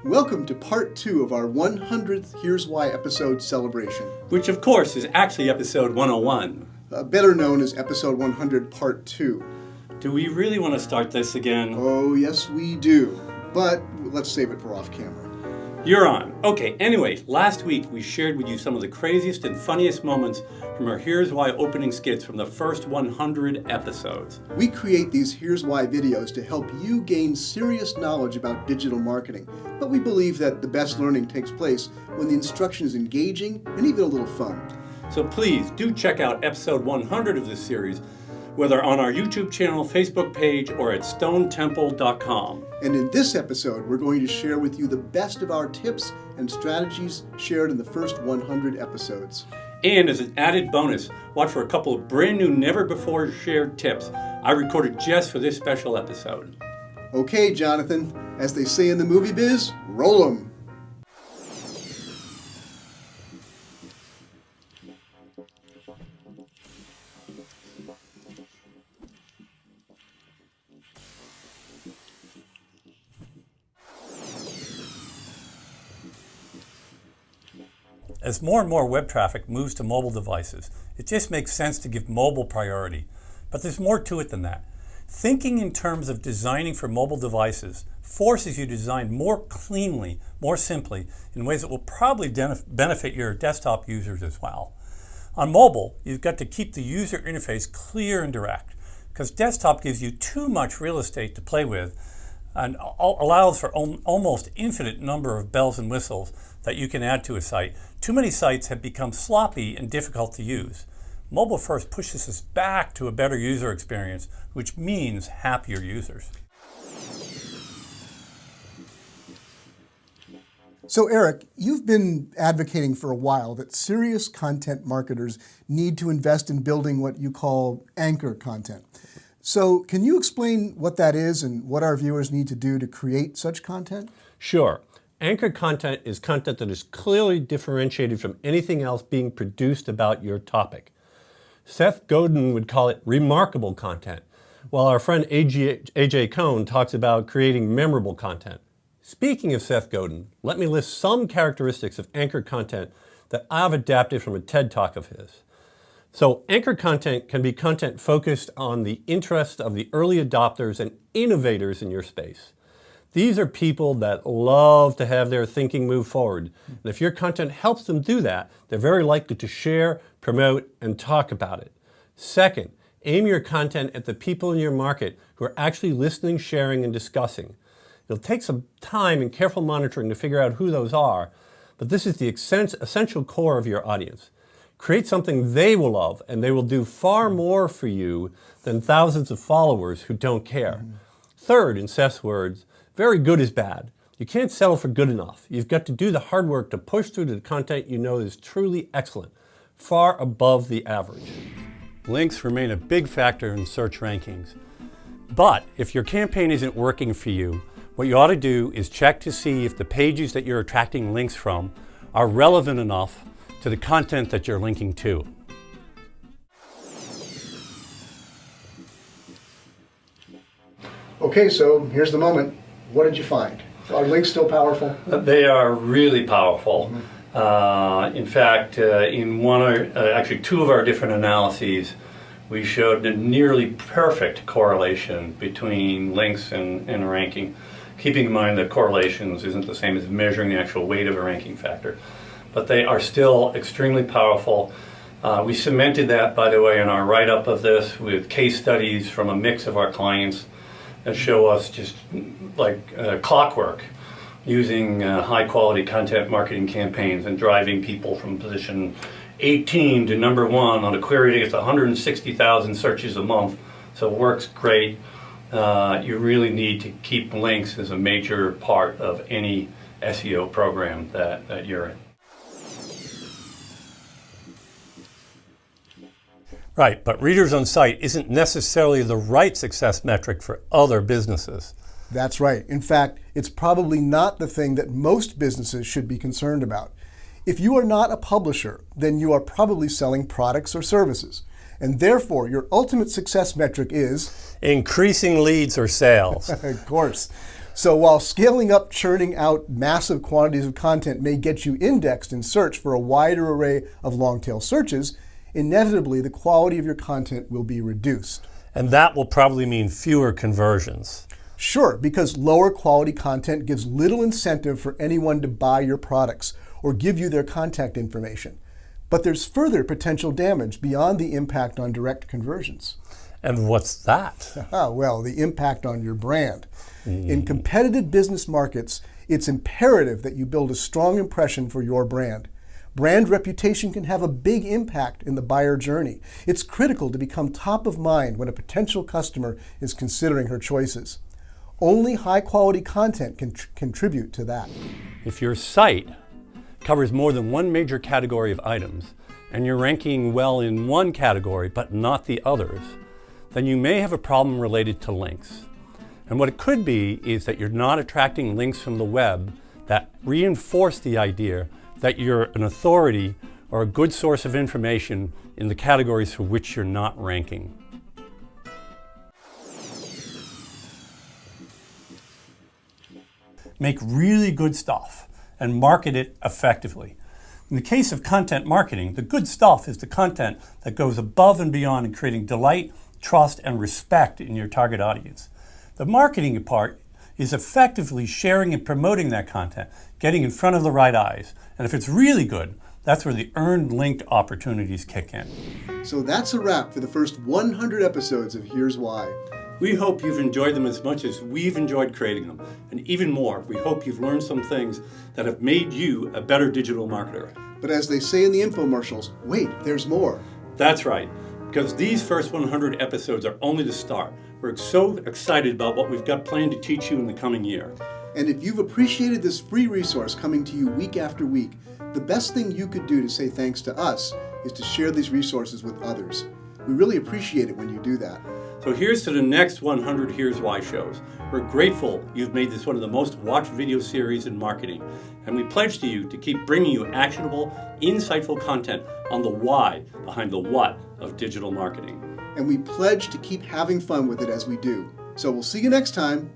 Welcome to part 2 of our 100th Here's Why episode celebration. Which, of course, is actually episode 101. Better known as episode 100 part 2. Do we really want to start this again? Oh, yes we do. But let's save it for off camera. You're on. Okay, anyway, last week we shared with you some of the craziest and funniest moments from our Here's Why opening skits from the first 100 episodes. We create these Here's Why videos to help you gain serious knowledge about digital marketing, but we believe that the best learning takes place when the instruction is engaging and even a little fun. So please do check out episode 100 of this series, whether on our YouTube channel, Facebook page, or at stonetemple.com. And in this episode, we're going to share with you the best of our tips and strategies shared in the first 100 episodes. And as an added bonus, watch for a couple of brand new, never-before shared tips I recorded just for this special episode. Okay, Jonathan, as they say in the movie biz, roll 'em. As more and more web traffic moves to mobile devices, it just makes sense to give mobile priority. But there's more to it than that. Thinking in terms of designing for mobile devices forces you to design more cleanly, more simply, in ways that will probably benefit your desktop users as well. On mobile, you've got to keep the user interface clear and direct, because desktop gives you too much real estate to play with and allows for almost infinite number of bells and whistles that you can add to a site. Too many sites have become sloppy and difficult to use. Mobile first pushes us back to a better user experience, which means happier users. So Eric, you've been advocating for a while that serious content marketers need to invest in building what you call anchor content. So can you explain what that is and what our viewers need to do to create such content? Sure. Anchor content is content that is clearly differentiated from anything else being produced about your topic. Seth Godin would call it remarkable content, while our friend AJ Cohn talks about creating memorable content. Speaking of Seth Godin, let me list some characteristics of anchor content that I've adapted from a TED Talk of his. So anchor content can be content focused on the interests of the early adopters and innovators in your space. These are people that love to have their thinking move forward. And if your content helps them do that, they're very likely to share, promote, and talk about it. Second, aim your content at the people in your market who are actually listening, sharing, and discussing. It'll take some time and careful monitoring to figure out who those are, but this is the essential core of your audience. Create something they will love, and they will do far more for you than thousands of followers who don't care. Third, in Seth's words, very good is bad. You can't settle for good enough. You've got to do the hard work to push through to the content you know is truly excellent, far above the average. Links remain a big factor in search rankings. But if your campaign isn't working for you, what you ought to do is check to see if the pages that you're attracting links from are relevant enough to the content that you're linking to. Okay, so here's the moment. What did you find? Are links still powerful? They are really powerful. In fact, in actually two of our different analyses, we showed a nearly perfect correlation between links and ranking. Keeping in mind that correlations isn't the same as measuring the actual weight of a ranking factor. But they are still extremely powerful. We cemented that, by the way, in our write-up of this with case studies from a mix of our clients that show us just like clockwork using high-quality content marketing campaigns and driving people from position 18 to number 1 on a query that gets 160,000 searches a month. So it works great. You really need to keep links as a major part of any SEO program that you're in. Right, but readers on site isn't necessarily the right success metric for other businesses. That's right. In fact, it's probably not the thing that most businesses should be concerned about. If you are not a publisher, then you are probably selling products or services. And therefore, your ultimate success metric is increasing leads or sales. Of course. So while scaling up, churning out massive quantities of content may get you indexed in search for a wider array of long-tail searches, inevitably the quality of your content will be reduced. And that will probably mean fewer conversions. Sure, because lower quality content gives little incentive for anyone to buy your products or give you their contact information. But there's further potential damage beyond the impact on direct conversions. And what's that? Well, the impact on your brand. In competitive business markets, it's imperative that you build a strong impression for your brand. Brand reputation can have a big impact in the buyer journey. It's critical to become top of mind when a potential customer is considering her choices. Only high-quality content can contribute to that. If your site covers more than one major category of items, and you're ranking well in one category but not the others, then you may have a problem related to links. And what it could be is that you're not attracting links from the web that reinforce the idea that you're an authority or a good source of information in the categories for which you're not ranking. Make really good stuff and market it effectively. In the case of content marketing, the good stuff is the content that goes above and beyond in creating delight, trust, and respect in your target audience. The marketing part is effectively sharing and promoting that content, getting in front of the right eyes. And if it's really good, that's where the earned linked opportunities kick in. So that's a wrap for the first 100 episodes of Here's Why. We hope you've enjoyed them as much as we've enjoyed creating them. And even more, we hope you've learned some things that have made you a better digital marketer. But as they say in the infomercials, wait, there's more. That's right, because these first 100 episodes are only the start. We're so excited about what we've got planned to teach you in the coming year. And if you've appreciated this free resource coming to you week after week, the best thing you could do to say thanks to us is to share these resources with others. We really appreciate it when you do that. So here's to the next 100 Here's Why shows. We're grateful you've made this one of the most watched video series in marketing, and we pledge to you to keep bringing you actionable, insightful content on the why behind the what of digital marketing. And we pledge to keep having fun with it as we do. So we'll see you next time.